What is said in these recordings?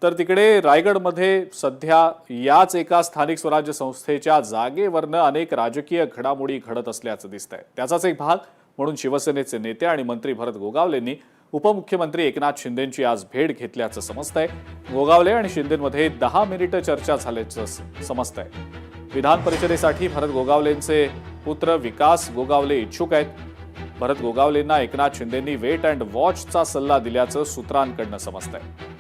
तर तिकडे रायगडमध्ये सध्या याच एका स्थानिक स्वराज्य संस्थेच्या जागेवरनं अनेक राजकीय घडामोडी घडत असल्याचं दिसतंय। त्याचाच एक भाग म्हणून शिवसेनेचे नेते आणि मंत्री भरत गोगावलेंनी उपमुख्यमंत्री एकनाथ शिंदेंची आज भेट घेतल्याचं समजतंय। गोगावले आणि शिंदेंमध्ये 10 मिनिटं चर्चा झाल्याचं समजतंय। विधान परिषदेसाठी भरत गोगावलेंचे पुत्र विकास गोगावले इच्छुक आहेत। भरत गोगावलेंना एकनाथ शिंदेंनी वेट अँड वॉचचा सल्ला दिल्याचं सूत्रांकडनं समजतंय।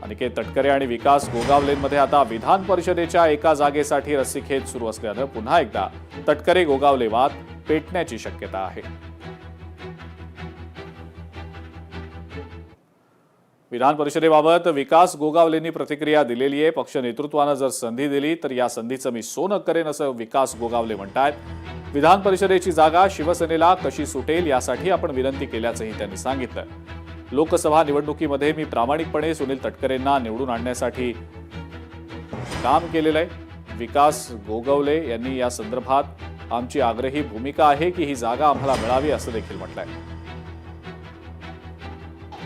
अनिकेत तटकरे आणि विकास गोगावलेंमध्ये आता विधान परिषदेच्या एका जागेसाठी रस्सीखेच सुरू असल्यानं पुन्हा एकदा तटकरे गोगावले वाद पेटण्याची शक्यता आहे। विधान परिषदेबाबत विकास गोगावलेंनी प्रतिक्रिया दिलेली आहे। पक्ष नेतृत्वानं जर संधी दिली तर या संधीचं मी सोनं करेन असं विकास गोगावले म्हणतात। विधान परिषदेची जागा शिवसेनेला कशी सुटेल यासाठी आपण विनंती केल्याचंही त्यांनी सांगितलं। लोकसभा निवडणुकीमध्ये मी प्रामाणिकपणे सुनील तटकरेंना निवडून आणण्यासाठी काम केलेलं आहे। विकास गोगावले यांनी या संदर्भात आमची आग्रही भूमिका आहे की ही जागा आम्हाला मिळावी असं देखील म्हटलंय।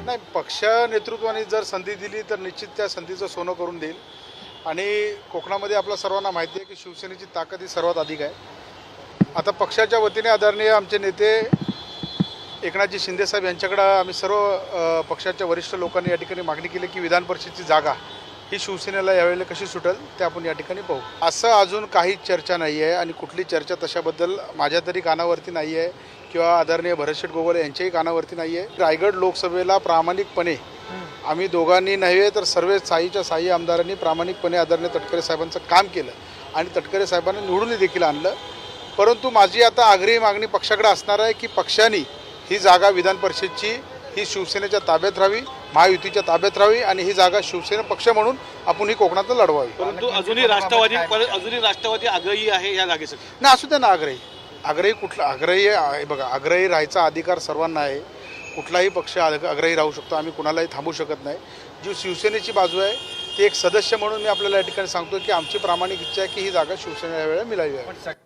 नाही, पक्ष नेतृत्वाने जर संधी दिली तर निश्चित त्या संधीचं सोनं करून देईल। आणि कोकणामध्ये आपल्या सर्वांना माहिती आहे की शिवसेनेची ताकद ही सर्वात अधिक आहे। आता पक्षाच्या वतीने आदरणीय आमचे नेते एकनाथजी शिंदे साहेब यांच्याकडे आम्ही सर्व पक्षाच्या वरिष्ठ लोकांनी या ठिकाणी मागणी केली की विधान परिषदेची जागा ही शिवसेनेला यावेळेला कशी सुटेल ते आपण या ठिकाणी पाहू। असं अजून काही चर्चा नाही आहे आणि कुठली चर्चा तशाबद्दल माझ्या तरी कानावरती नाही आहे किंवा आदरणीय भरतशेठ गोगावले यांच्याही कानावरती नाही आहे। रायगड लोकसभेला प्रामाणिकपणे आम्ही दोघांनी नव्हे तर सर्व साईच्या साई आमदारांनी प्रामाणिकपणे आदरणीय तटकरे साहेबांचं काम केलं आणि तटकरे साहेबांनी निवडून देखील आणलं। परंतु माझी आता आग्रही मागणी पक्षाकडे असणार आहे की पक्षाने ही जागा विधान परिषदेची ही शिवसेनेच्या ताब्यात राहावी, महायुतीच्या ताब्यात राहावी आणि ही जागा शिवसेना पक्ष म्हणून आपण ही कोकणात लढवावी। परंतु अजूनही राष्ट्रवादी आग्रही आहे या जागेसाठी। नाही, असू द्या ना आग्रही कुठला आग्रही आहे बघा, आग्रही राहायचा अधिकार सर्वांना आहे। कुठलाही पक्ष आग्रही राहू शकतो, आम्ही कुणालाही थांबू शकत नाही। जी शिवसेनेची बाजू आहे ती एक सदस्य म्हणून मी आपल्याला या ठिकाणी सांगतो की आमची प्रामाणिक इच्छा आहे की ही जागा शिवसेनेला यावेळेला मिळावी आहे।